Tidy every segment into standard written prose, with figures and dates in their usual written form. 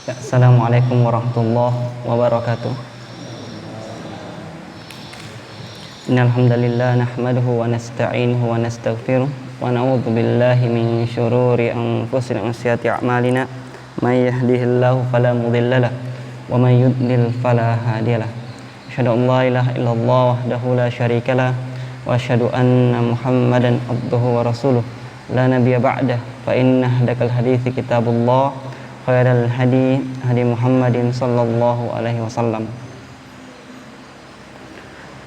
Assalamualaikum warahmatullahi wabarakatuh. Innal hamdalillah nahmaduhu wa nasta'inuhu wa nastaghfiruh wa na'udzu billahi min shururi anfusina wa sayyiati a'malina. May yahdihillahu fala mudhillalah wa may yudlil fala hadiyalah. Asyhadu an la ilaha illallah wahdahu la syarikalah wa asyhadu anna Muhammadan abduhu wa rasuluh la nabiyya ba'dah. Fa inna hadakal hadithi kitabullah khairal hadi Muhammadin sallallahu alaihi wasallam.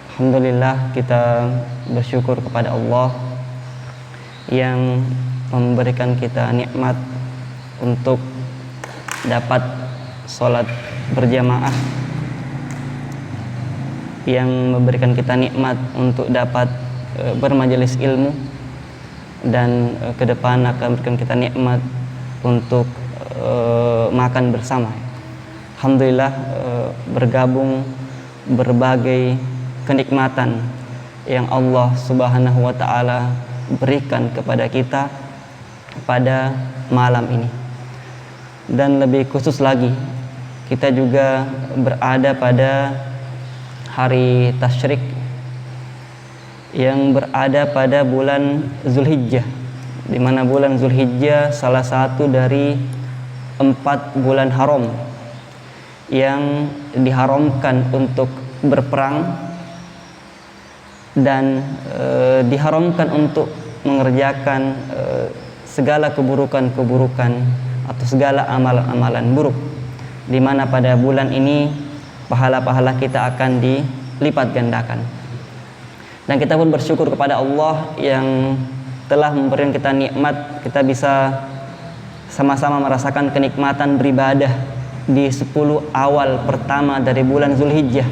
Alhamdulillah, kita bersyukur kepada Allah yang memberikan kita nikmat untuk dapat sholat berjamaah, yang memberikan kita nikmat untuk dapat bermajelis ilmu, dan ke depan akan memberikan kita nikmat untuk makan bersama. Alhamdulillah, bergabung berbagai kenikmatan yang Allah Subhanahu wa ta'ala berikan kepada kita pada malam ini. Dan lebih khusus lagi, kita juga berada pada hari tasyrik yang berada pada bulan Zulhijjah, di mana bulan Zulhijjah salah satu dari 4 bulan haram yang diharamkan untuk berperang dan diharamkan untuk mengerjakan segala keburukan-keburukan atau segala amalan-amalan buruk, di mana pada bulan ini pahala-pahala kita akan dilipat gandakan. Dan kita pun bersyukur kepada Allah yang telah memberikan kita nikmat, kita bisa sama-sama merasakan kenikmatan beribadah di 10 awal pertama dari bulan Zulhijjah.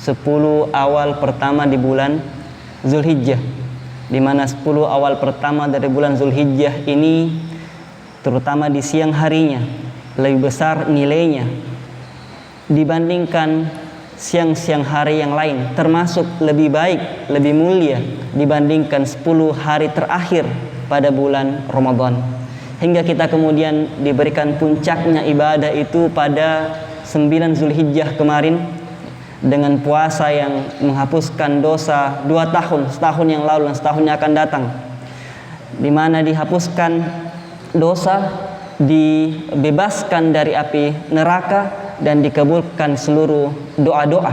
10 awal pertama di bulan Zulhijjah, di mana 10 awal pertama dari bulan Zulhijjah ini, terutama di siang harinya, lebih besar nilainya dibandingkan siang-siang hari yang lain, termasuk lebih baik, lebih mulia dibandingkan 10 hari terakhir pada bulan Ramadan. Hingga kita kemudian diberikan puncaknya ibadah itu pada 9 Zulhijjah kemarin, dengan puasa yang menghapuskan dosa 2 tahun, setahun yang lalu dan setahun yang akan datang, di mana dihapuskan dosa, dibebaskan dari api neraka, dan dikabulkan seluruh doa-doa.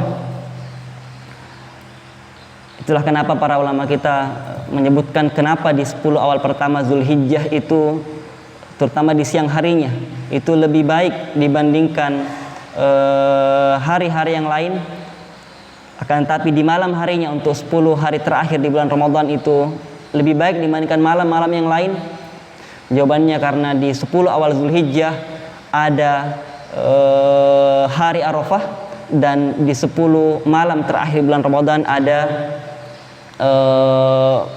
Itulah kenapa para ulama kita menyebutkan kenapa di 10 awal pertama Zulhijjah itu, terutama di siang harinya, itu lebih baik dibandingkan hari-hari yang lain. Akan tetapi di malam harinya untuk 10 hari terakhir di bulan Ramadan itu lebih baik dibandingkan malam-malam yang lain. Jawabannya karena di 10 awal Zulhijjah ada hari Arafah, dan di 10 malam terakhir bulan Ramadan ada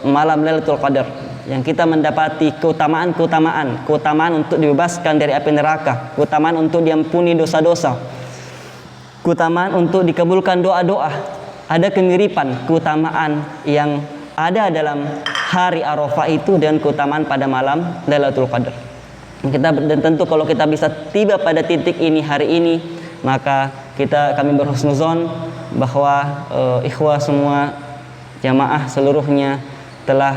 malam Lailatul Qadar, yang kita mendapati keutamaan untuk dibebaskan dari api neraka, keutamaan untuk diampuni dosa-dosa, keutamaan untuk dikabulkan doa-doa. Ada kemiripan keutamaan yang ada dalam hari Arafah itu dan keutamaan pada malam Lailatul Qadar. Dan tentu kalau kita bisa tiba pada titik ini hari ini, maka kami berhusnuzon bahwa ikhwah semua, jamaah seluruhnya telah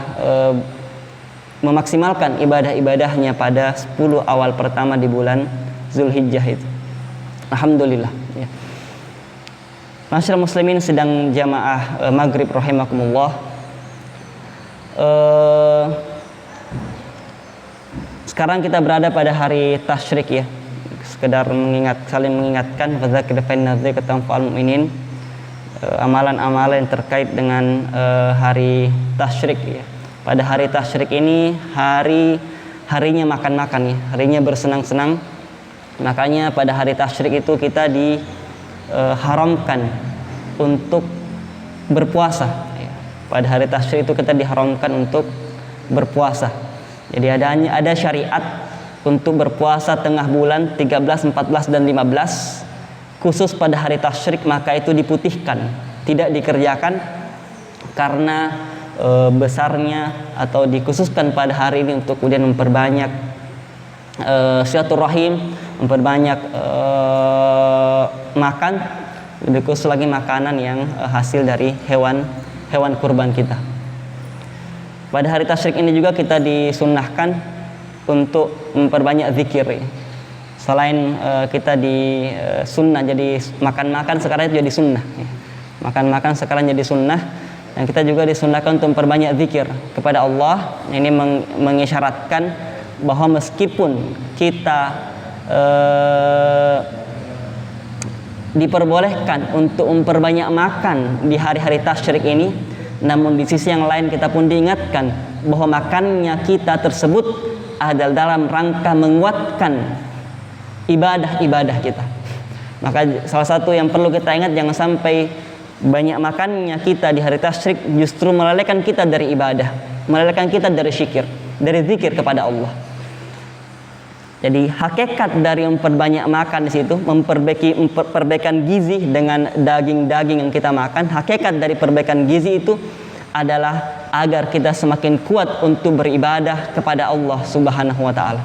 memaksimalkan ibadah-ibadahnya pada 10 awal pertama di bulan Zulhijjah itu. Alhamdulillah ya. Masyarakat muslimin sedang jamaah maghrib rahimakumullah. Sekarang kita berada pada hari tasyrik ya. Sekedar saling mengingatkan, fadzakir fa inna dzikra tanfa'ul mu'minin. Amalan-amalan yang terkait dengan hari tasyrik ya. Pada hari tasyrik ini harinya makan-makan ya, harinya bersenang-senang. Makanya pada hari tasyrik itu kita diharamkan untuk berpuasa ya. Pada hari tasyrik itu kita diharamkan untuk berpuasa. Jadi ada syariat untuk berpuasa tengah bulan 13, 14 dan 15. Khusus pada hari tasyrik maka itu diputihkan, tidak dikerjakan karena besarnya, atau dikhususkan pada hari ini untuk kemudian memperbanyak silaturahim, memperbanyak makan, lebih khusus lagi makanan yang hasil dari hewan kurban kita. Pada hari tasyrik ini juga kita disunnahkan untuk memperbanyak zikir. Selain kita di sunnah jadi makan-makan, sekarang itu jadi sunnah. Makan-makan sekarang jadi sunnah, dan kita juga disunnahkan untuk memperbanyak zikir kepada Allah. Ini mengisyaratkan bahwa meskipun kita diperbolehkan untuk memperbanyak makan di hari-hari tasyrik ini, namun di sisi yang lain kita pun diingatkan bahwa makannya kita tersebut adalah dalam rangka menguatkan ibadah-ibadah kita. Maka salah satu yang perlu kita ingat, jangan sampai banyak makannya kita di hari tasyrik justru melalaikan kita dari ibadah, melalaikan kita dari zikir, dari zikir kepada Allah. Jadi hakikat dari memperbanyak makan di situ, perbaikan gizi dengan daging-daging yang kita makan. Hakikat dari perbaikan gizi itu adalah agar kita semakin kuat untuk beribadah kepada Allah Subhanahu wa taala.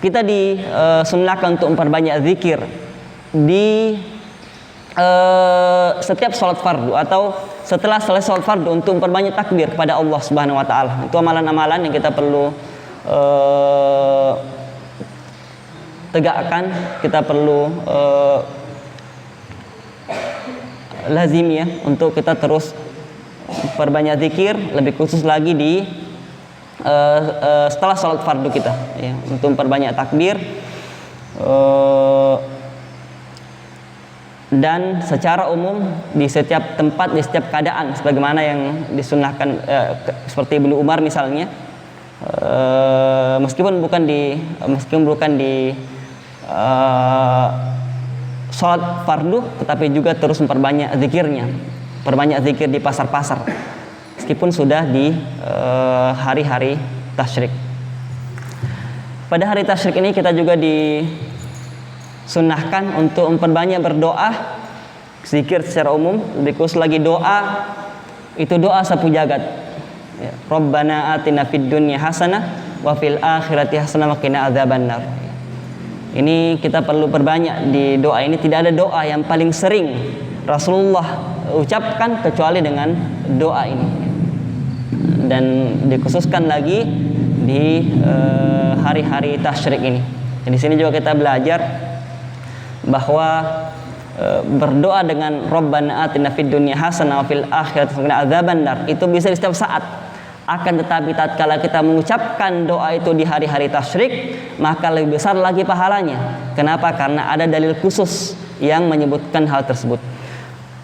Kita disunnahkan untuk memperbanyak zikir di setiap sholat fardu atau setelah selesai sholat fardu, untuk memperbanyak takbir kepada Allah Subhanahu wa taala. Itu amalan-amalan yang kita perlu tegakkan, kita perlu lazim ya, untuk kita terus perbanyak zikir, lebih khusus lagi di setelah sholat fardu kita ya, untuk memperbanyak takbir. Dan secara umum di setiap tempat, di setiap keadaan, sebagaimana yang disunnahkan seperti Ibnu Umar misalnya, meskipun bukan di sholat fardu, tetapi juga terus memperbanyak zikirnya, perbanyak zikir di pasar-pasar meskipun sudah di hari-hari tasyrik. Pada hari tasyrik ini kita juga disunnahkan untuk memperbanyak berdoa, zikir secara umum, lebih khusus lagi doa, itu doa sapu jagat ya. Rabbana atina fid dunya hasanah wa fil akhirati hasanah wa qina adzabannar. Ini kita perlu perbanyak di doa ini. Tidak ada doa yang paling sering Rasulullah ucapkan kecuali dengan doa ini, dan dikhususkan lagi di hari-hari tasyrik ini. Di sini juga kita belajar bahwa berdoa dengan Rabbana atina fid dunya hasanah wa fil akhirati hasanah wa qina adzabannar itu bisa di setiap saat. Akan tetapi tatkala kita mengucapkan doa itu di hari-hari tasyrik, maka lebih besar lagi pahalanya. Kenapa? Karena ada dalil khusus yang menyebutkan hal tersebut.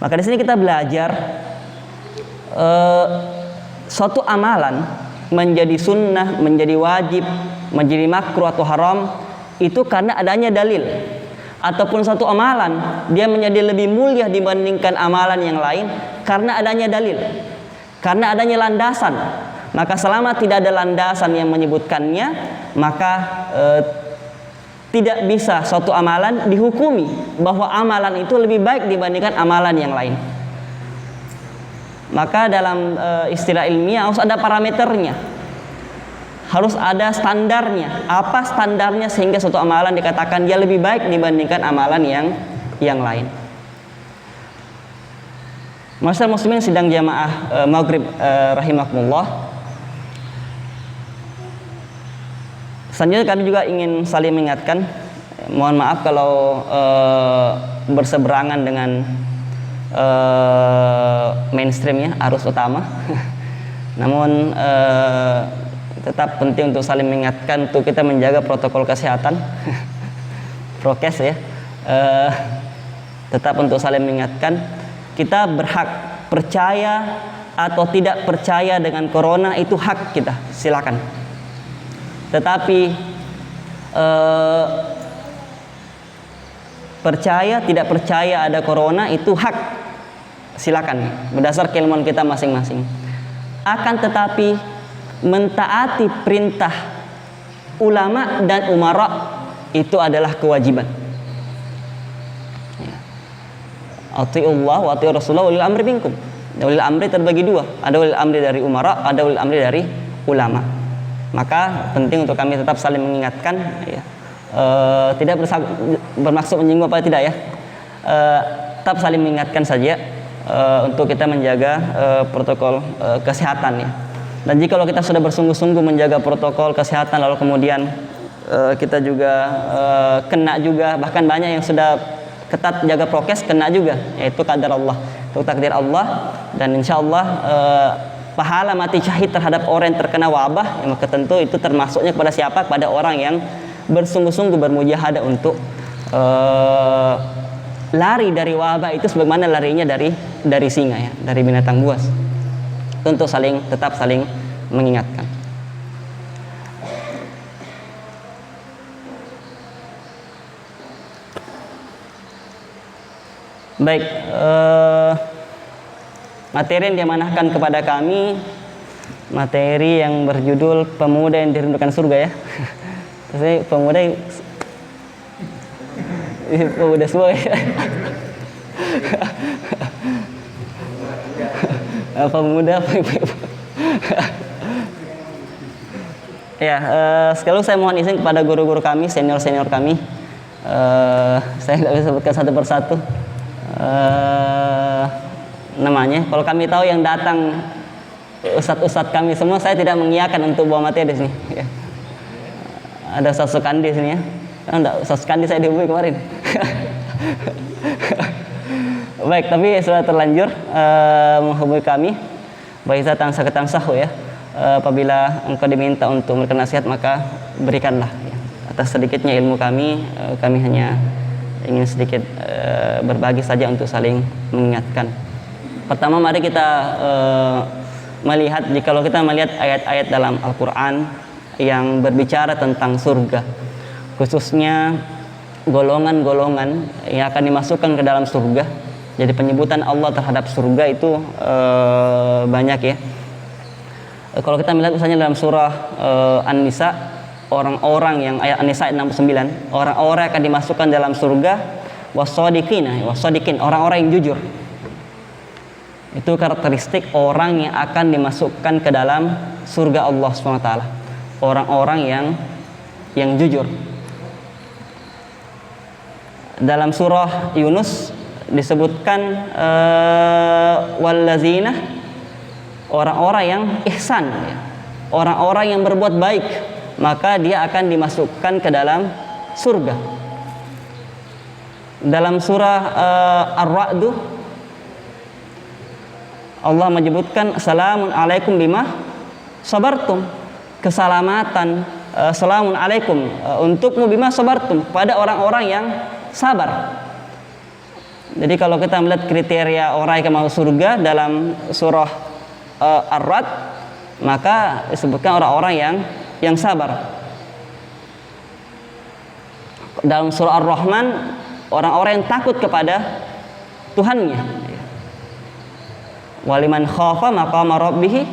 Maka di sini kita belajar suatu amalan menjadi sunnah, menjadi wajib, menjadi makruh atau haram itu karena adanya dalil. Ataupun satu amalan dia menjadi lebih mulia dibandingkan amalan yang lain karena adanya dalil, karena adanya landasan. Maka selama tidak ada landasan yang menyebutkannya, maka tidak bisa suatu amalan dihukumi bahwa amalan itu lebih baik dibandingkan amalan yang lain. Maka dalam istilah ilmiah harus ada parameternya, harus ada standarnya. Apa standarnya sehingga suatu amalan dikatakan dia lebih baik dibandingkan amalan yang lain. Masyarakat muslimin sidang jamaah maghrib rahimakumullah. Selanjutnya kami juga ingin saling mengingatkan, mohon maaf kalau berseberangan dengan mainstreamnya, arus utama. Namun tetap penting untuk saling mengingatkan, untuk kita menjaga protokol kesehatan, prokes ya. Tetap untuk saling mengingatkan, kita berhak percaya atau tidak percaya dengan corona, itu hak kita, silakan. Tetapi percaya tidak percaya ada corona itu hak, silakan berdasar keilmuan kita masing-masing. Akan tetapi mentaati perintah ulama dan umara itu adalah kewajiban. Atiullah wa atiur Rasulullah wa ulil amri minkum. Ulil amri terbagi dua, ada ulil amri dari umara, ada ulil amri dari ulama. Maka penting untuk kami tetap saling mengingatkan, ya. Tidak bermaksud menyinggung apa tidak ya, tetap saling mengingatkan saja untuk kita menjaga protokol kesehatan ya. Dan jika kita sudah bersungguh-sungguh menjaga protokol kesehatan lalu kemudian kita juga kena juga, bahkan banyak yang sudah ketat jaga prokes kena juga, yaitu qadar Allah, itu takdir Allah. Dan insya Allah pahala mati syahid terhadap orang yang terkena wabah, maka tentu itu termasuknya kepada siapa? Pada orang yang bersungguh-sungguh bermujahadah untuk lari dari wabah itu sebagaimana larinya dari singa ya, dari binatang buas. Untuk tetap saling mengingatkan. Baik, materi yang diamanahkan kepada kami materi yang berjudul pemuda yang dirindukan surga ya. Saya pemuda semua ya. Pemuda ya, sekali saya mohon izin kepada guru-guru kami, senior-senior kami. Saya nggak bisa sebutkan satu persatu namanya. Kalau kami tahu yang datang ustadz-ustadz kami semua, saya tidak mengiyakan untuk bawa materi di sini ya. Ada Ustaz Sukandi di sini ya. Enggak, Ustaz Sukandi saya dihubungi kemarin. Baik, tapi sudah terlanjur menghubungi kami. Baik tangsa ke tangsahu ya. Apabila engkau diminta untuk memberikan nasihat, maka berikanlah ya. Atas sedikitnya ilmu kami hanya ingin sedikit berbagi saja untuk saling mengingatkan. Pertama, mari kita melihat, jikalau kita melihat ayat-ayat dalam Al-Quran yang berbicara tentang surga, khususnya golongan-golongan yang akan dimasukkan ke dalam surga. Jadi penyebutan Allah terhadap surga itu banyak ya. Kalau kita melihat misalnya dalam surah An-Nisa, orang-orang yang ayat An-Nisa ayat 69, orang-orang akan dimasukkan dalam surga wasodikin, orang-orang yang jujur. Itu karakteristik orang yang akan dimasukkan ke dalam surga Allah SWT. Orang-orang yang jujur. Dalam surah Yunus disebutkan wallazina, orang-orang yang ihsan, orang-orang yang berbuat baik, maka dia akan dimasukkan ke dalam surga. Dalam surah Ar-Ra'd Allah menyebutkan salamun alaikum bima sabartum, keselamatan, salamun alaikum untukmu bima sabartum, pada orang-orang yang sabar. Jadi kalau kita melihat kriteria orang yang masuk surga dalam surah Ar-Ra'd, maka disebutkan orang-orang yang sabar. Dalam surah Ar-Rahman, orang-orang yang takut kepada Tuhannya. Waliman khafa maqama rabbih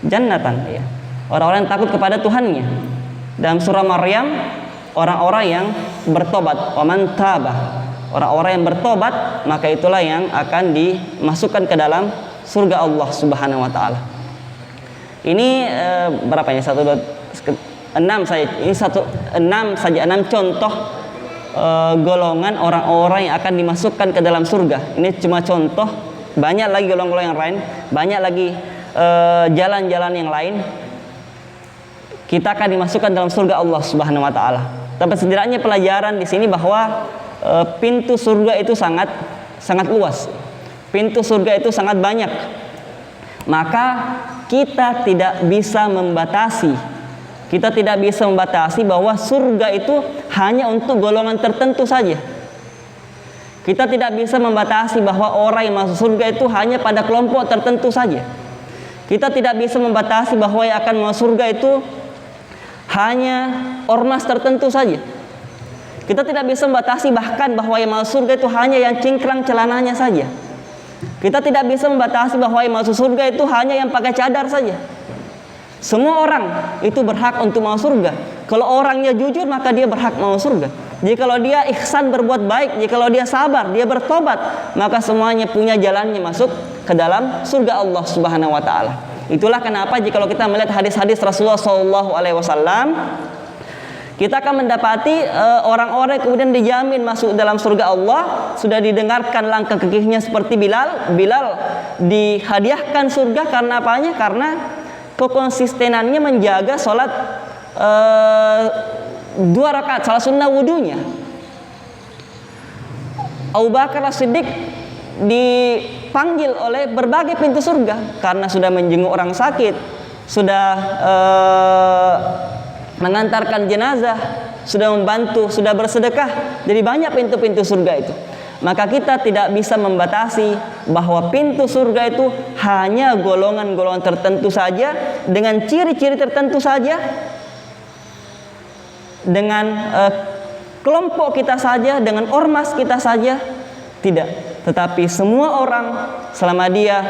jannatan, ya. Orang-orang yang takut kepada Tuhannya. Dalam surah Maryam, orang-orang yang bertobat, waman tabah, orang-orang yang bertobat, maka itulah yang akan dimasukkan ke dalam surga Allah Subhanahu wa taala. Ini berapa ya? 1 2 6 saja. Ini 6 saja, 6 contoh golongan orang-orang yang akan dimasukkan ke dalam surga. Ini cuma contoh, banyak lagi golongan-golongan yang lain, banyak lagi jalan-jalan yang lain. Kita akan dimasukkan dalam surga Allah Subhanahu wa taala. Tapi setidaknya pelajaran di sini bahwa pintu surga itu sangat luas. Pintu surga itu sangat banyak. Maka kita tidak bisa membatasi. Kita tidak bisa membatasi bahwa surga itu hanya untuk golongan tertentu saja. Kita tidak bisa membatasi bahwa orang yang masuk surga itu hanya pada kelompok tertentu saja. Kita tidak bisa membatasi bahwa yang akan masuk surga itu hanya ormas tertentu saja. Kita tidak bisa membatasi bahkan bahwa yang masuk surga itu hanya yang cingkrang celananya saja. Kita tidak bisa membatasi bahwa yang masuk surga itu hanya yang pakai cadar saja. Semua orang itu berhak untuk masuk surga. Kalau orangnya jujur, maka dia berhak masuk surga. Jika kalau dia ihsan berbuat baik, jika kalau dia sabar, dia bertobat, maka semuanya punya jalannya masuk ke dalam surga Allah Subhanahu wa taala. Itulah kenapa jika kita melihat hadis-hadis Rasulullah SAW, kita akan mendapati orang-orang kemudian dijamin masuk dalam surga Allah. Sudah didengarkan langkah kekihnya seperti Bilal. Bilal dihadiahkan surga karena apanya? Karena kekonsistenannya menjaga sholat 2 rakaat, salah sunnah wudunya. Abu Bakar As-Siddiq dipanggil oleh berbagai pintu surga karena sudah menjenguk orang sakit, sudah mengantarkan jenazah, sudah membantu, sudah bersedekah. Jadi banyak pintu-pintu surga itu. Maka kita tidak bisa membatasi bahwa pintu surga itu hanya golongan-golongan tertentu saja, dengan ciri-ciri tertentu saja, dengan kelompok kita saja, dengan ormas kita saja. Tidak, tetapi semua orang selama dia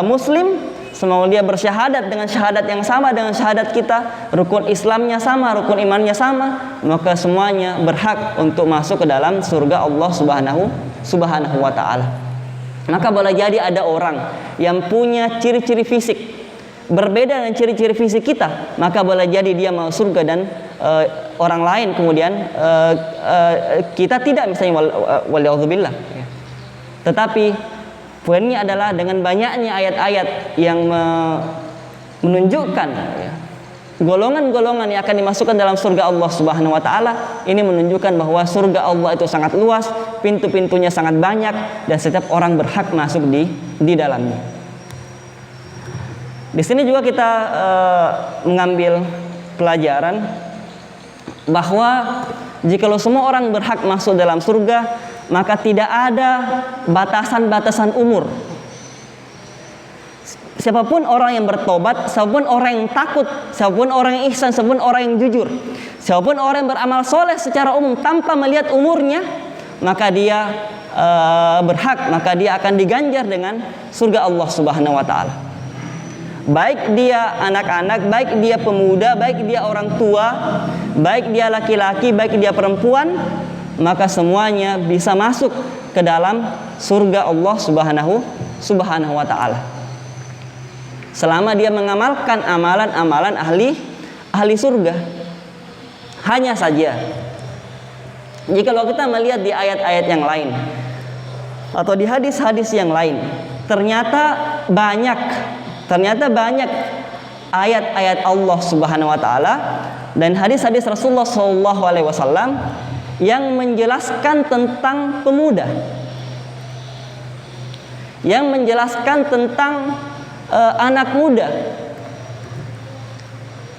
muslim, semua dia bersyahadat dengan syahadat yang sama dengan syahadat kita, rukun Islamnya sama, rukun imannya sama, maka semuanya berhak untuk masuk ke dalam surga Allah Subhanahu wa ta'ala. Maka boleh jadi ada orang yang punya ciri-ciri fisik berbeda dengan ciri-ciri fisik kita, maka boleh jadi dia mau surga dan orang lain kemudian kita tidak, misalnya waliyadzubillah. Tetapi poinnya adalah dengan banyaknya ayat-ayat yang menunjukkan golongan-golongan yang akan dimasukkan dalam surga Allah Subhanahu wa ta'ala, ini menunjukkan bahwa surga Allah itu sangat luas, pintu-pintunya sangat banyak, dan setiap orang berhak masuk di dalamnya. Di sini juga kita mengambil pelajaran bahwa jikalau semua orang berhak masuk dalam surga, maka tidak ada batasan-batasan umur. Siapapun orang yang bertobat, siapapun orang yang takut, siapapun orang yang ihsan, siapapun orang yang jujur, siapapun orang yang beramal soleh secara umum tanpa melihat umurnya, maka dia berhak, maka dia akan diganjar dengan surga Allah Subhanahu wa ta'ala. Baik dia anak-anak, baik dia pemuda, baik dia orang tua, baik dia laki-laki, baik dia perempuan, maka semuanya bisa masuk ke dalam surga Allah Subhanahu wa ta'ala, selama dia mengamalkan amalan-amalan ahli surga. Hanya saja jikalau kita melihat di ayat-ayat yang lain atau di hadis-hadis yang lain, ternyata banyak ayat-ayat Allah Subhanahu wa ta'ala dan hadis-hadis Rasulullah SAW yang menjelaskan tentang pemuda, yang menjelaskan tentang anak muda,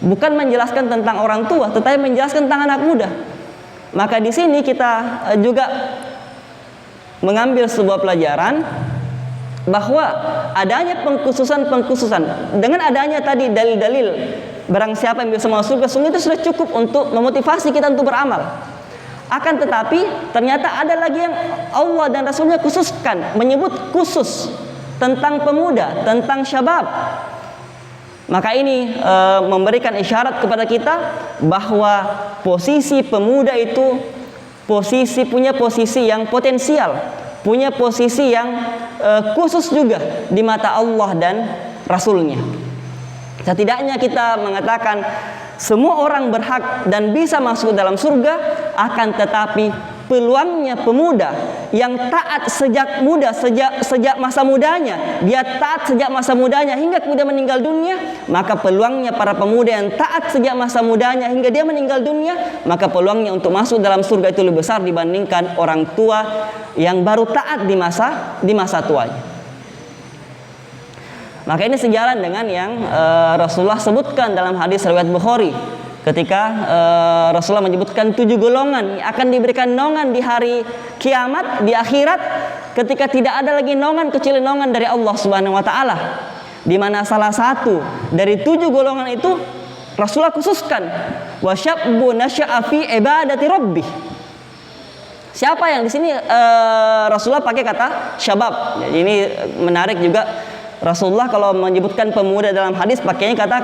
bukan menjelaskan tentang orang tua, tetapi menjelaskan tentang anak muda. Maka di sini kita juga mengambil sebuah pelajaran bahwa adanya pengkhususan dengan adanya tadi dalil-dalil barang siapa yang bisa masuk surga, sungguh itu sudah cukup untuk memotivasi kita untuk beramal. Akan tetapi ternyata ada lagi yang Allah dan Rasulnya khususkan, menyebut khusus tentang pemuda, tentang syabab. Maka ini memberikan isyarat kepada kita bahwa posisi pemuda itu punya posisi yang potensial, punya posisi yang khusus juga di mata Allah dan Rasulnya. Setidaknya kita mengatakan semua orang berhak dan bisa masuk dalam surga, akan tetapi peluangnya pemuda yang taat sejak muda, sejak masa mudanya, dia taat sejak masa mudanya hingga kemudian meninggal dunia, maka peluangnya para pemuda yang taat sejak masa mudanya hingga dia meninggal dunia, maka peluangnya untuk masuk dalam surga itu lebih besar dibandingkan orang tua yang baru taat di masa tuanya. Maka ini sejalan dengan yang Rasulullah sebutkan dalam hadis riwayat Bukhari, ketika Rasulullah menyebutkan 7 golongan yang akan diberikan naungan di hari kiamat, di akhirat, ketika tidak ada lagi naungan kecuali naungan dari Allah Subhanahu wa ta'ala, di mana salah satu dari 7 golongan itu Rasulullah khususkan, wa syabbu nasya'a fi ibadati rabbih. Siapa yang di sini Rasulullah pakai kata syabab. Jadi ini menarik juga, Rasulullah kalau menyebutkan pemuda dalam hadis pakainya kata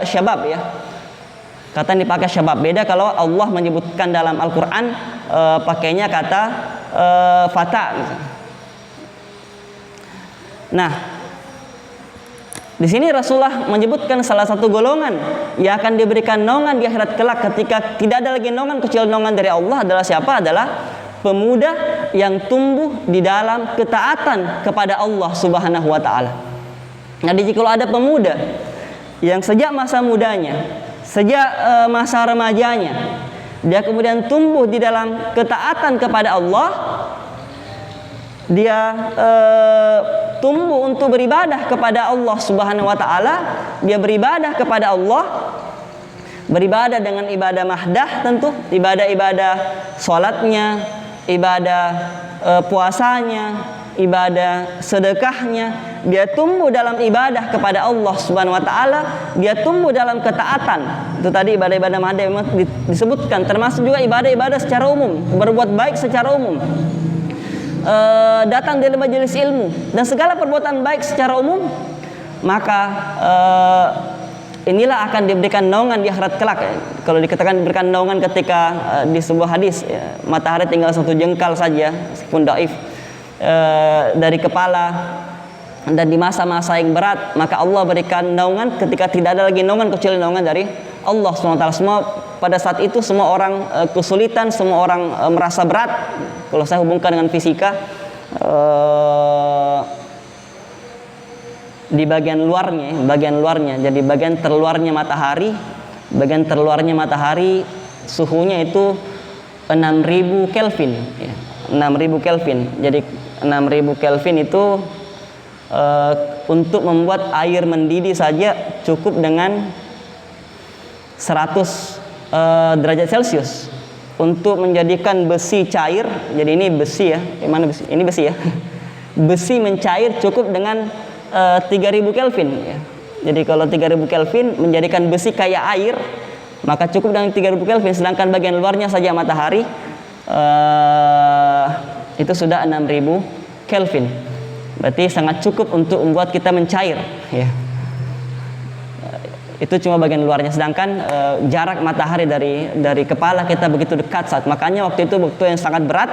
syabab ya. Kata yang dipakai syabab. Beda kalau Allah menyebutkan dalam Al-Quran pakainya kata fata. Nah, Di sini Rasulullah menyebutkan salah satu golongan yang akan diberikan naungan di akhirat kelak ketika tidak ada lagi naungan kecuali naungan dari Allah adalah siapa? Adalah pemuda yang tumbuh di dalam ketaatan kepada Allah Subhanahu wa taala. Jadi kalau ada pemuda yang sejak masa mudanya, sejak masa remajanya, dia kemudian tumbuh di dalam ketaatan kepada Allah, dia tumbuh untuk beribadah kepada Allah Subhanahu wa taala, dia beribadah kepada Allah, beribadah dengan ibadah mahdah tentu, ibadah-ibadah salatnya, ibadah puasanya, ibadah sedekahnya, dia tumbuh dalam ibadah kepada Allah Subhanahu wa taala, dia tumbuh dalam ketaatan. Itu tadi ibadah-ibadah mahdah memang disebutkan, termasuk juga ibadah-ibadah secara umum, berbuat baik secara umum. Datang dari majelis ilmu dan segala perbuatan baik secara umum, maka inilah akan diberikan naungan di akhirat kelak. Kalau dikatakan diberikan naungan ketika di sebuah hadis, matahari tinggal 1 jengkal saja, meskipun dhaif, dari kepala, dan di masa-masa yang berat, maka Allah berikan naungan ketika tidak ada lagi naungan kecuali naungan dari Allah SWT. Semua pada saat itu semua orang kesulitan, semua orang merasa berat. Kalau saya hubungkan dengan fisika, di bagian luarnya, jadi bagian terluarnya matahari, suhunya itu 6000 Kelvin, ya. 6000 Kelvin. Jadi 6000 Kelvin itu untuk membuat air mendidih saja cukup dengan 100 derajat Celcius. Untuk menjadikan besi cair, jadi ini besi ya, mana besi? Ini besi ya. Besi mencair cukup dengan 3000 Kelvin ya. Jadi kalau 3000 Kelvin menjadikan besi kayak air, maka cukup dengan 3000 Kelvin. Sedangkan bagian luarnya saja matahari itu sudah 6000 Kelvin. Berarti sangat cukup untuk membuat kita mencair ya. Itu cuma bagian luarnya, sedangkan jarak matahari dari kepala kita begitu dekat saat. Makanya waktu itu waktu yang sangat berat,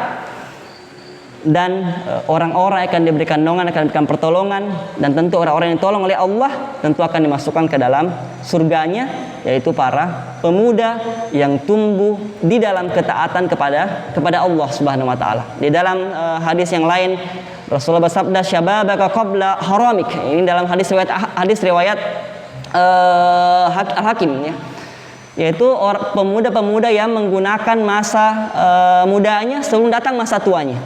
dan orang-orang akan diberikan naungan, akan diberikan pertolongan, dan tentu orang-orang yang ditolong oleh Allah tentu akan dimasukkan ke dalam surganya, yaitu para pemuda yang tumbuh di dalam ketaatan kepada Allah Subhanahu wa taala. Di dalam hadis yang lain Rasulullah bersabda, "Syababaka qabla haramik." Ini dalam hadis riwayat Al-Hakim ya. Yaitu pemuda-pemuda yang menggunakan masa mudanya sebelum datang masa tuanya.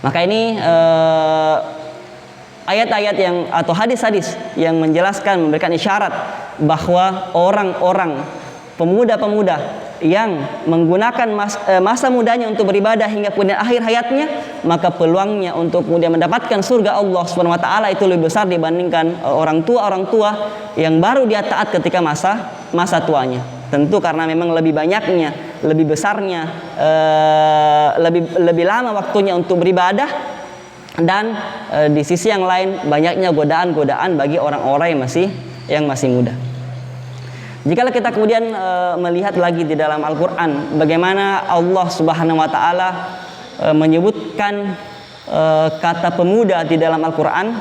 Maka ini ayat-ayat yang atau hadis-hadis yang menjelaskan, memberikan isyarat bahwa orang-orang pemuda-pemuda yang menggunakan masa mudanya untuk beribadah hingga kemudian akhir hayatnya, maka peluangnya untuk kemudian mendapatkan surga Allah Subhanahu wa taala itu lebih besar dibandingkan orang tua yang baru dia taat ketika masa tuanya. Tentu karena memang lebih banyaknya, lebih besarnya, lebih lama waktunya untuk beribadah, dan di sisi yang lain banyaknya godaan-godaan bagi orang-orang yang masih muda. Jika kita kemudian melihat lagi di dalam Al-Quran bagaimana Allah Subhanahu wa taala menyebutkan kata pemuda di dalam Al-Quran.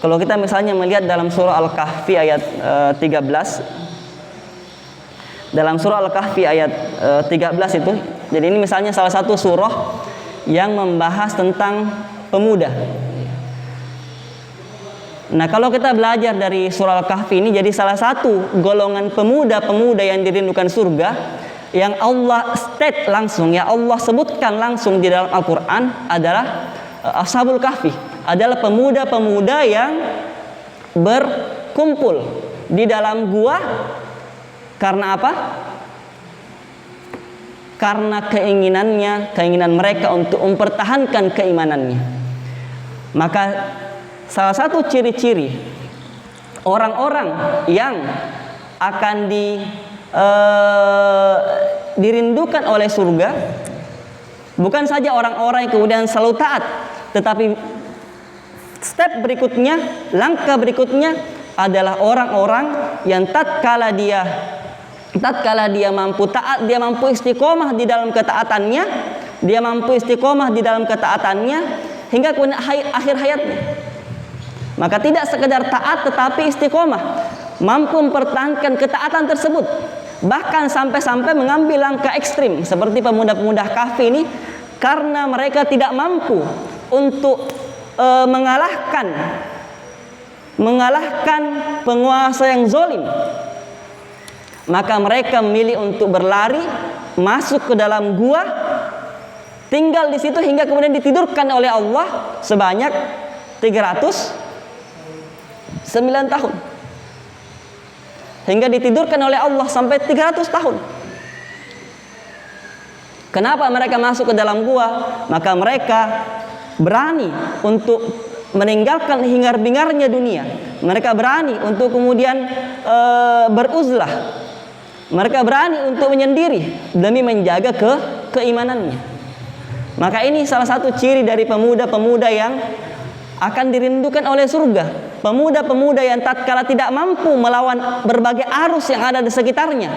Kalau kita misalnya melihat dalam surah Al-Kahfi ayat 13, dalam surah Al-Kahfi ayat 13 itu, jadi ini misalnya salah satu surah yang membahas tentang pemuda. Nah, kalau kita belajar dari surah Al-Kahfi ini, jadi salah satu golongan pemuda-pemuda yang dirindukan surga yang Allah state langsung, ya Allah sebutkan langsung di dalam Al-Quran adalah Ashabul Kahfi, adalah pemuda-pemuda yang berkumpul di dalam gua. Karena apa? Karena keinginan mereka untuk mempertahankan keimanannya. Maka salah satu ciri-ciri orang-orang yang akan dirindukan oleh surga bukan saja orang-orang yang kemudian selalu taat, tetapi step berikutnya, langkah berikutnya adalah orang-orang yang tatkala dia mampu taat, dia mampu istiqomah di dalam ketaatannya, hingga kemudian akhir hayatnya. Maka tidak sekedar taat tetapi istiqomah, mampu mempertahankan ketaatan tersebut. Bahkan sampai-sampai mengambil langkah ekstrim seperti pemuda-pemuda Kahfi ini, karena mereka tidak mampu untuk mengalahkan penguasa yang zalim, maka mereka memilih untuk berlari masuk ke dalam gua, tinggal di situ hingga kemudian ditidurkan oleh Allah sebanyak 309 tahun. Hingga ditidurkan oleh Allah sampai 300 tahun. Kenapa mereka masuk ke dalam gua? Maka mereka berani untuk meninggalkan hingar-bingarnya dunia. Mereka berani untuk kemudian beruzlah. Mereka berani untuk menyendiri demi menjaga keimanannya. Maka ini salah satu ciri dari pemuda-pemuda yang akan dirindukan oleh surga. Pemuda-pemuda yang tatkala tidak mampu melawan berbagai arus yang ada di sekitarnya.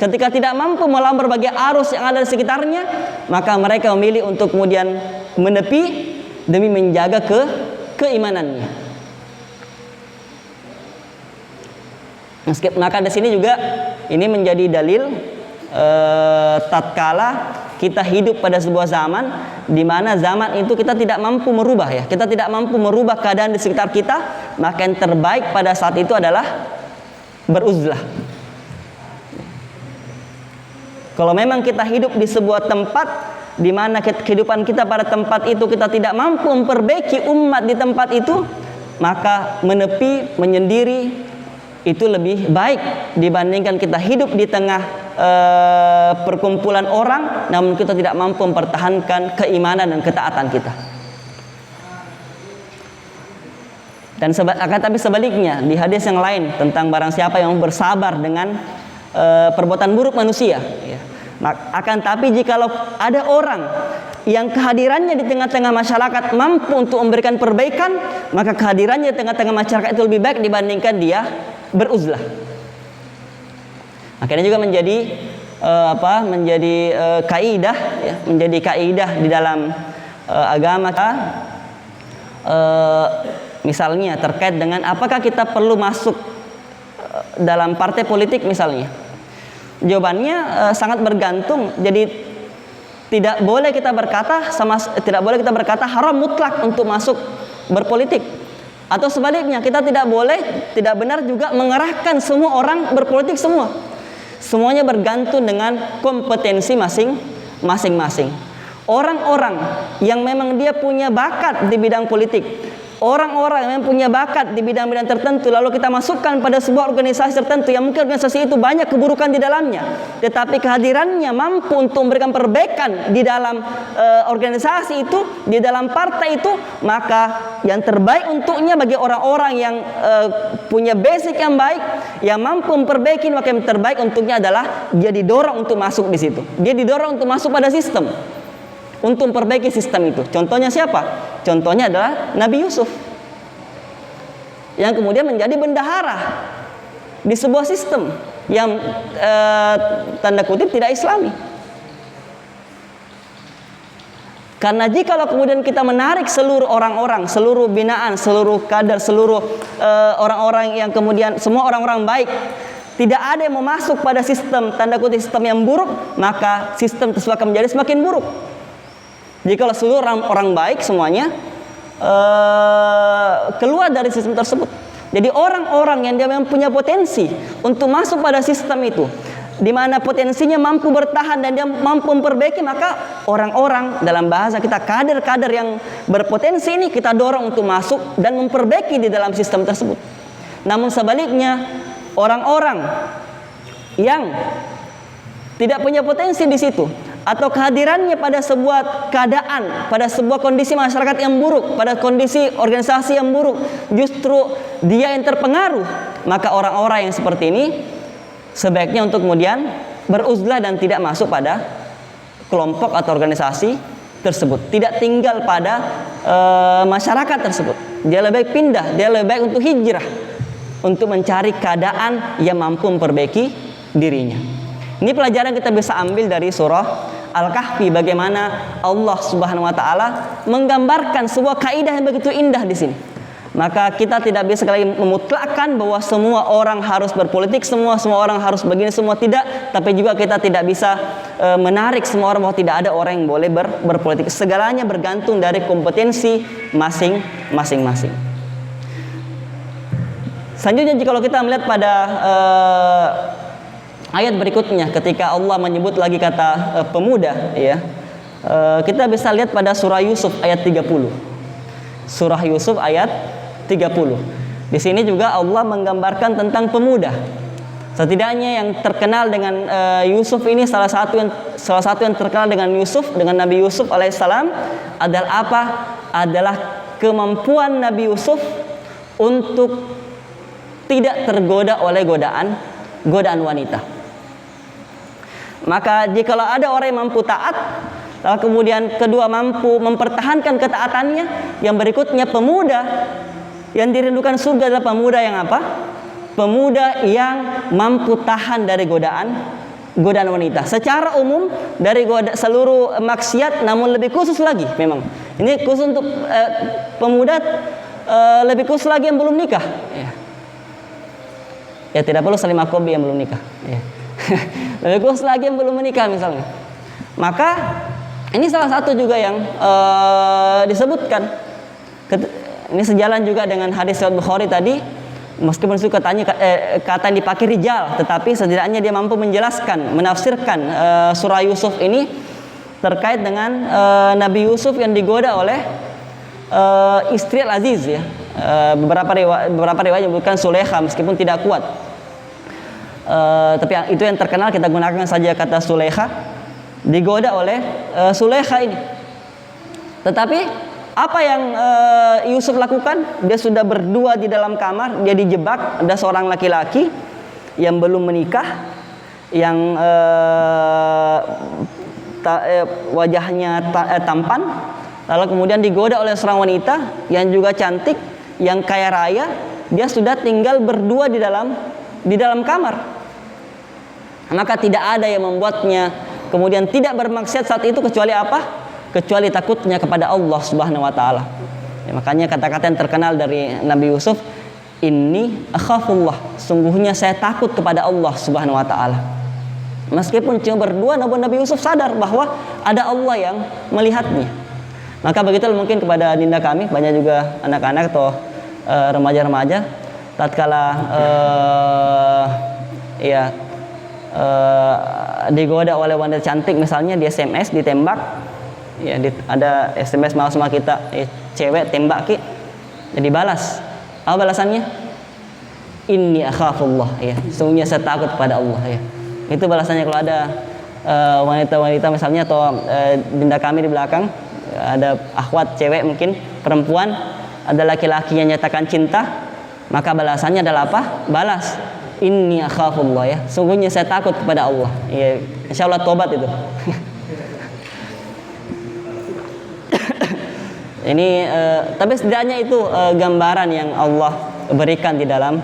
Ketika tidak mampu melawan berbagai arus yang ada di sekitarnya, maka mereka memilih untuk kemudian menepi demi menjaga keimanannya. Maka di sini juga ini menjadi dalil tatkala kita hidup pada sebuah zaman di mana zaman itu kita tidak mampu merubah ya. Kita tidak mampu merubah keadaan di sekitar kita, maka yang terbaik pada saat itu adalah beruzlah. Kalau memang kita hidup di sebuah tempat di mana kehidupan kita pada tempat itu kita tidak mampu memperbaiki umat di tempat itu, maka menepi, menyendiri itu lebih baik dibandingkan kita hidup di tengah perkumpulan orang namun kita tidak mampu mempertahankan keimanan dan ketaatan kita. Dan tapi sebaliknya di hadis yang lain tentang barang siapa yang bersabar dengan perbuatan buruk manusia ya. Akan tapi jikalau ada orang yang kehadirannya di tengah-tengah masyarakat mampu untuk memberikan perbaikan, maka kehadirannya di tengah-tengah masyarakat itu lebih baik dibandingkan dia beruzlah. Akhirnya juga menjadi kaidah ya, menjadi kaidah di dalam agama kita. Misalnya terkait dengan apakah kita perlu masuk dalam partai politik misalnya. Jawabannya sangat bergantung. Jadi tidak boleh kita berkata haram mutlak untuk masuk berpolitik. Atau sebaliknya, kita tidak benar juga mengarahkan semua orang berpolitik semua. Semuanya bergantung dengan kompetensi masing-masing. Orang-orang yang memang dia punya bakat di bidang politik, orang-orang yang punya bakat di bidang-bidang tertentu, lalu kita masukkan pada sebuah organisasi tertentu yang mungkin organisasi itu banyak keburukan di dalamnya, tetapi kehadirannya mampu untuk memberikan perbaikan di dalam organisasi itu, di dalam partai itu, maka yang terbaik untuknya bagi orang-orang yang punya basic yang baik, yang mampu memperbaiki, maka yang terbaik untuknya adalah dia didorong untuk masuk di situ. Dia didorong untuk masuk pada sistem, untuk memperbaiki sistem itu. Contohnya siapa? Contohnya adalah Nabi Yusuf yang kemudian menjadi bendahara di sebuah sistem yang tanda kutip tidak Islami. Karena jikalau kemudian kita menarik seluruh orang-orang, seluruh binaan, seluruh kader, seluruh orang-orang yang kemudian semua orang-orang baik, tidak ada yang mau masuk pada sistem tanda kutip sistem yang buruk, maka sistem tersebut akan menjadi semakin buruk. Jikalau seluruh orang baik semuanya keluar dari sistem tersebut. Jadi orang-orang yang dia memang punya potensi untuk masuk pada sistem itu, di mana potensinya mampu bertahan dan dia mampu memperbaiki, maka orang-orang dalam bahasa kita kader-kader yang berpotensi ini kita dorong untuk masuk dan memperbaiki di dalam sistem tersebut. Namun sebaliknya, orang-orang yang tidak punya potensi di situ, atau kehadirannya pada sebuah keadaan, pada sebuah kondisi masyarakat yang buruk, pada kondisi organisasi yang buruk, justru dia yang terpengaruh, maka orang-orang yang seperti ini sebaiknya untuk kemudian beruzlah dan tidak masuk pada kelompok atau organisasi tersebut, tidak tinggal pada masyarakat tersebut. Dia lebih baik pindah, dia lebih baik untuk hijrah, untuk mencari keadaan yang mampu memperbaiki dirinya. Ini pelajaran kita bisa ambil dari surah Al-Kahfi, bagaimana Allah Subhanahu wa taala menggambarkan sebuah kaidah yang begitu indah di sini. Maka kita tidak bisa sekali memutlakkan bahwa semua orang harus berpolitik, semua orang harus begini, semua tidak. Tapi juga kita tidak bisa menarik semua orang bahwa tidak ada orang yang boleh berpolitik. Segalanya bergantung dari kompetensi masing-masing. Selanjutnya kalau kita melihat pada ayat berikutnya, ketika Allah menyebut lagi kata pemuda, ya, kita bisa lihat pada surah Yusuf ayat 30. Surah Yusuf ayat 30. Di sini juga Allah menggambarkan tentang pemuda. Setidaknya yang terkenal dengan Yusuf ini, salah satu yang terkenal dengan Yusuf, dengan Nabi Yusuf alaihissalam adalah apa? Adalah kemampuan Nabi Yusuf untuk tidak tergoda oleh godaan wanita. Maka jikalau ada orang yang mampu taat, lalu kemudian kedua mampu mempertahankan ketaatannya, yang berikutnya pemuda, yang dirindukan surga adalah pemuda yang apa? Pemuda yang mampu tahan dari godaan wanita. Secara umum dari seluruh maksiat, namun lebih khusus lagi memang. Ini khusus untuk pemuda, lebih khusus lagi yang belum nikah. Ya tidak perlu saling makobi yang belum nikah. Ya. Lebih khusus lagi yang belum menikah misalnya. Maka ini salah satu juga yang disebutkan. Ini sejalan juga dengan hadis Sahih Bukhari tadi. Meskipun itu kata yang dipakai rijal, tetapi setidaknya dia mampu menjelaskan, menafsirkan surah Yusuf ini terkait dengan Nabi Yusuf yang digoda oleh istri Al-Aziz, ya. Beberapa riwayat menyebutkan Sulaikha, meskipun tidak kuat. Tapi itu yang terkenal, kita gunakan saja kata Sulaikha. Digoda oleh Sulaikha ini. Tetapi apa yang Yusuf lakukan? Dia sudah berdua di dalam kamar, dia dijebak, ada seorang laki-laki yang belum menikah, yang wajahnya tampan, lalu kemudian digoda oleh seorang wanita yang juga cantik, yang kaya raya. Dia sudah tinggal berdua di dalam kamar. Maka tidak ada yang membuatnya kemudian tidak bermaksiat saat itu kecuali apa? Kecuali takutnya kepada Allah Subhanahu wa taala. Ya, makanya kata-kata yang terkenal dari Nabi Yusuf, inni akhafullah, sungguhnya saya takut kepada Allah Subhanahu wa taala. Meskipun cuma berdua, namun Nabi Yusuf sadar bahwa ada Allah yang melihatnya. Maka begitu mungkin kepada dinda kami, banyak juga anak-anak atau remaja-remaja, tatkala digoda oleh wanita cantik, misalnya di SMS, ditembak, ya, ada SMS mau sama kita, cewek tembak ki, jadi balas. Apa balasannya? Inni akhafullah, ya, sungguhnya saya takut kepada Allah, ya. Itu balasannya kalau ada wanita-wanita misalnya, atau dinda kami di belakang, ada akhwat cewek mungkin perempuan, ada laki-laki yang nyatakan cinta, maka balasannya adalah apa? Balas inni akhafullah, ya, sungguhnya saya takut kepada Allah, ya. Insyaallah tobat itu. Ini tapi setidaknya itu gambaran yang Allah berikan di dalam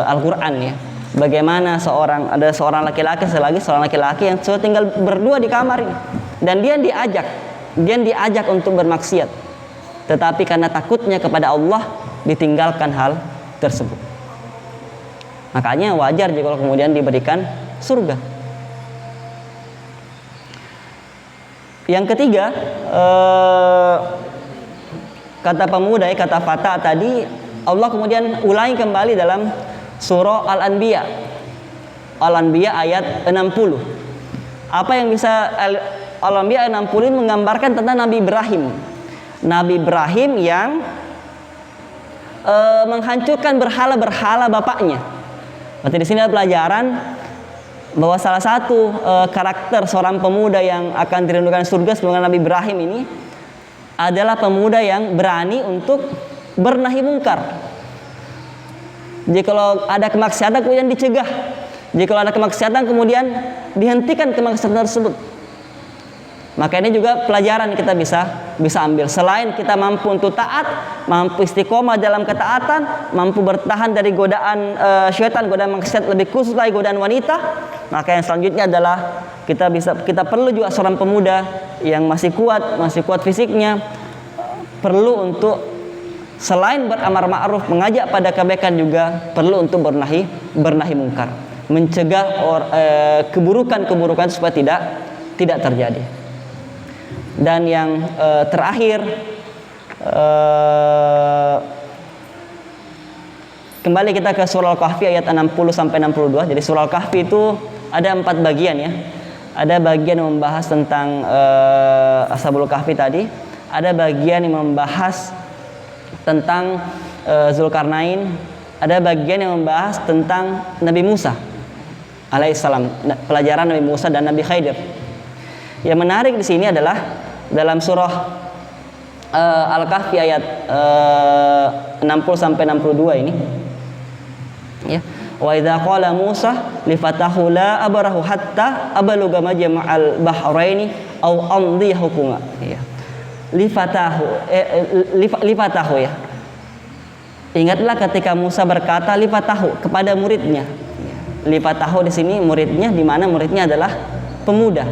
Al-Quran, ya. Bagaimana ada seorang laki-laki yang sudah tinggal berdua di kamar ini, dan dia diajak untuk bermaksiat, tetapi karena takutnya kepada Allah ditinggalkan hal tersebut. Makanya wajar jika kemudian diberikan surga. Yang ketiga, kata pemuda, kata fata tadi, Allah kemudian ulangi kembali dalam surah Al-Anbiya. Al-Anbiya ayat 60. Apa yang bisa Al-Anbiya 60 ini menggambarkan tentang Nabi Ibrahim. Nabi Ibrahim yang menghancurkan berhala-berhala bapaknya. Berarti di sini ada pelajaran bahwa salah satu karakter seorang pemuda yang akan dirindukan surga sebagaimana Nabi Ibrahim ini adalah pemuda yang berani untuk bernahi mungkar. Jika ada kemaksiatan kemudian dicegah, jika ada kemaksiatan kemudian dihentikan kemaksiatan tersebut. Maka ini juga pelajaran kita bisa ambil. Selain kita mampu untuk taat, mampu istiqomah dalam ketaatan, mampu bertahan dari godaan syaitan, godaan maksiat, lebih khusus lagi godaan wanita, maka yang selanjutnya adalah kita perlu juga seorang pemuda yang masih kuat fisiknya, perlu untuk Selain beramar ma'ruf, mengajak pada kebaikan juga perlu untuk bernahi mungkar, mencegah keburukan-keburukan supaya tidak terjadi. Dan yang terakhir, kembali kita ke surah Al-Kahfi ayat 60 sampai 62. Jadi surah Al-Kahfi itu ada 4 bagian ya. Ada bagian yang membahas tentang Ashabul Kahfi tadi, ada bagian yang membahas tentang Zulkarnain, ada bagian yang membahas tentang Nabi Musa alaihissalam, pelajaran Nabi Musa dan Nabi Khidir. Yang menarik di sini adalah dalam surah Al-Kahfi ayat 60 sampai 62 ini. Ya. Wa idza qala Musa li fatahu la abrahu hatta abluga majma'al bahraini aw amdi hukuma. Ya. Lifatahu ya. Ingatlah ketika Musa berkata lifatahu kepada muridnya. Lifatahu di sini muridnya, di mana muridnya adalah pemuda.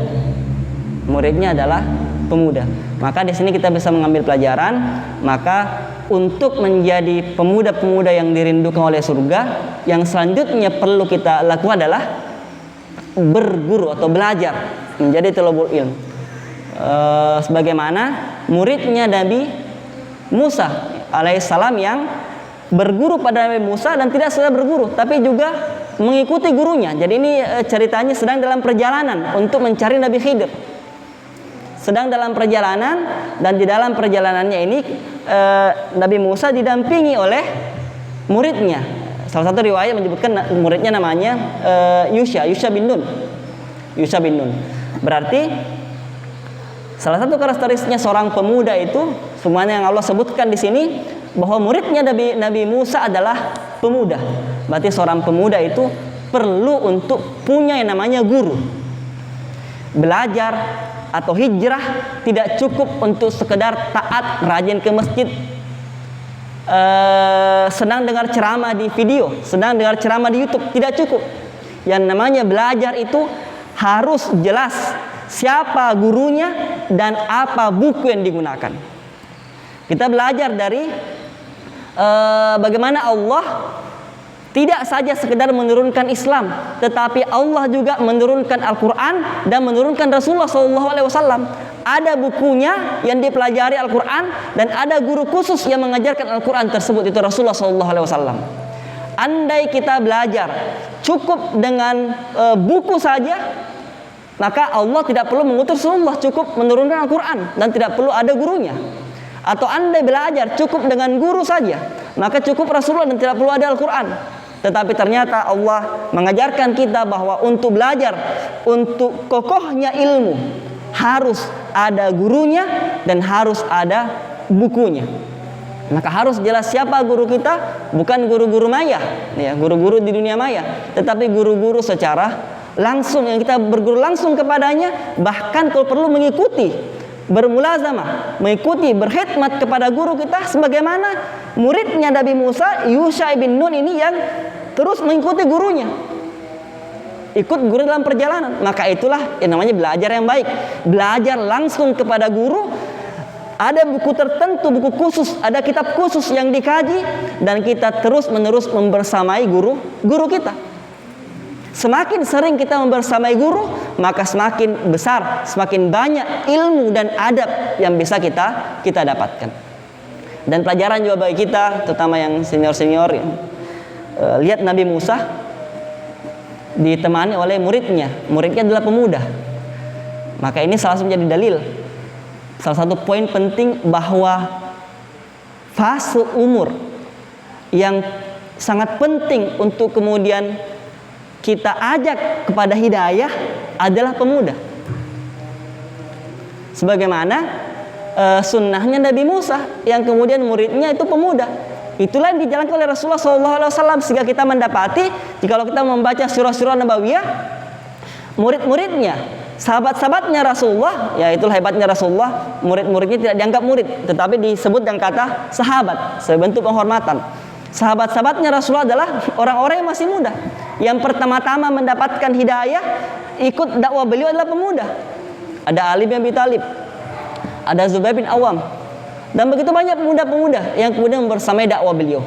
Muridnya adalah pemuda. Maka di sini kita bisa mengambil pelajaran, maka untuk menjadi pemuda-pemuda yang dirindukan oleh surga, yang selanjutnya perlu kita lakukan adalah berguru atau belajar, menjadi thalabul ilm. Sebagaimana muridnya Nabi Musa alaihissalam yang berguru pada Nabi Musa dan tidak saja berguru tapi juga mengikuti gurunya. Jadi ini ceritanya sedang dalam perjalanan untuk mencari Nabi Khidir. Sedang dalam perjalanan, dan di dalam perjalanannya ini Nabi Musa didampingi oleh muridnya. Salah satu riwayat menyebutkan muridnya namanya Yusha bin Nun. Yusha bin Nun. Berarti salah satu karakteristiknya seorang pemuda itu, semuanya yang Allah sebutkan di sini, bahwa muridnya Nabi Musa adalah pemuda. Berarti seorang pemuda itu perlu untuk punya yang namanya guru. Belajar atau hijrah tidak cukup untuk sekedar taat, rajin ke masjid, senang dengar ceramah di video, senang dengar ceramah di YouTube, tidak cukup. Yang namanya belajar itu harus jelas siapa gurunya dan apa buku yang digunakan. Kita belajar dari bagaimana Allah tidak saja sekedar menurunkan Islam, tetapi Allah juga menurunkan Al-Quran dan menurunkan Rasulullah SAW. Ada bukunya yang dipelajari Al-Quran dan ada guru khusus yang mengajarkan Al-Quran tersebut, itu Rasulullah SAW. Andai kita belajar cukup dengan buku saja, maka Allah tidak perlu mengutus Rasulullah, cukup menurunkan Al-Quran dan tidak perlu ada gurunya. Atau andai belajar cukup dengan guru saja, maka cukup Rasulullah dan tidak perlu ada Al-Quran. Tetapi ternyata Allah mengajarkan kita bahwa untuk belajar, untuk kokohnya ilmu, harus ada gurunya dan harus ada bukunya. Maka harus jelas siapa guru kita, bukan guru-guru maya, ya, guru-guru di dunia maya, tetapi guru-guru secara langsung yang kita berguru langsung kepadanya, bahkan kalau perlu mengikuti, bermulazamah, mengikuti, berkhidmat kepada guru kita, sebagaimana muridnya Nabi Musa, Yusha bin Nun ini yang terus mengikuti gurunya, ikut guru dalam perjalanan. Maka itulah yang namanya belajar yang baik, belajar langsung kepada guru. Ada buku tertentu, buku khusus, ada kitab khusus yang dikaji, dan kita terus menerus membersamai guru kita. Semakin sering kita membersamai guru, maka semakin besar, semakin banyak ilmu dan adab yang bisa kita dapatkan. Dan pelajaran juga bagi kita, terutama yang senior-senior, lihat Nabi Musa ditemani oleh muridnya adalah pemuda. Maka ini salah satu menjadi dalil, salah satu poin penting bahwa fase umur yang sangat penting untuk kemudian kita ajak kepada hidayah adalah pemuda. Sebagaimana sunnahnya Nabi Musa yang kemudian muridnya itu pemuda. Itulah yang dijalankan oleh Rasulullah SAW, sehingga kita mendapati jika kita membaca surah-surah Nabawiyah, murid-muridnya, sahabat-sahabatnya Rasulullah, ya itulah hebatnya Rasulullah, murid-muridnya tidak dianggap murid, tetapi disebut dengan kata sahabat sebagai bentuk penghormatan. Sahabat-sahabatnya Rasulullah adalah orang-orang yang masih muda, yang pertama-tama mendapatkan hidayah, ikut dakwah beliau adalah pemuda. Ada Ali bin Abi Thalib, ada Zubair bin Awam, Dan begitu banyak pemuda-pemuda yang kemudian bersamai dakwah beliau.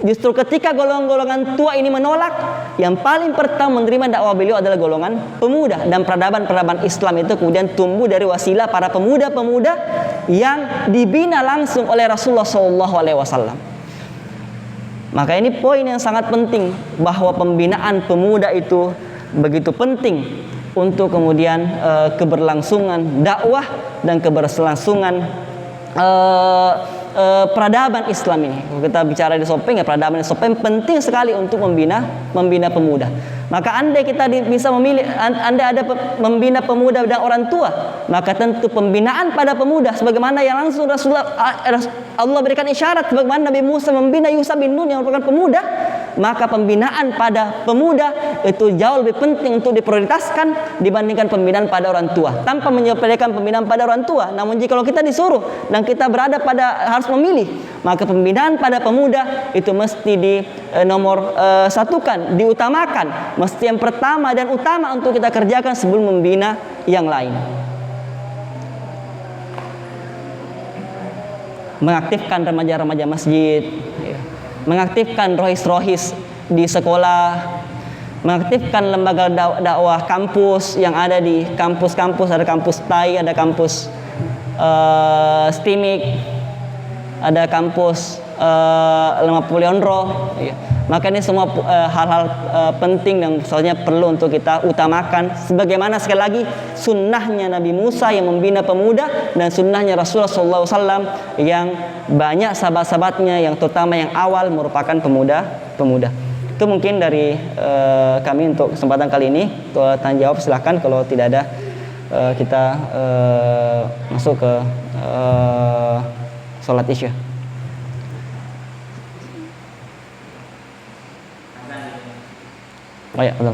Justru ketika golongan-golongan tua ini menolak, yang paling pertama menerima dakwah beliau adalah golongan pemuda. Dan peradaban-peradaban Islam itu kemudian tumbuh dari wasilah para pemuda-pemuda yang dibina langsung oleh Rasulullah SAW. Maka ini poin yang sangat penting, bahwa pembinaan pemuda itu begitu penting untuk kemudian keberlangsungan dakwah dan keberlangsungan peradaban Islam ini. Kalau kita bicara di Sopeng, ya peradaban di Sopeng penting sekali untuk membina pemuda. Maka andai kita bisa memilih, andai ada membina pemuda dan orang tua, maka tentu pembinaan pada pemuda sebagaimana yang langsung Allah berikan isyarat, sebagaimana Nabi Musa membina Yusha bin Nun yang merupakan pemuda, maka pembinaan pada pemuda itu jauh lebih penting untuk diprioritaskan dibandingkan pembinaan pada orang tua. Tanpa menyepelekan pembinaan pada orang tua, namun jika kalau kita disuruh dan kita berada pada harus memilih, maka pembinaan pada pemuda itu mesti di nomor satukan, diutamakan, mesti yang pertama dan utama untuk kita kerjakan sebelum membina yang lain. Mengaktifkan remaja-remaja masjid, mengaktifkan rohis-rohis di sekolah, mengaktifkan lembaga dakwah kampus yang ada di kampus-kampus, ada kampus TAI, ada kampus STIMIK, ada kampus Lemah Pulionro. Maka ini semua hal-hal penting yang soalnya perlu untuk kita utamakan. Sebagaimana sekali lagi sunnahnya Nabi Musa yang membina pemuda, dan sunnahnya Rasulullah SAW yang banyak sahabat-sahabatnya yang terutama yang awal merupakan pemuda. Itu mungkin dari kami untuk kesempatan kali ini. Kalau tanya jawab silahkan, kalau tidak ada kita masuk ke sholat isya. Oh ya, betul.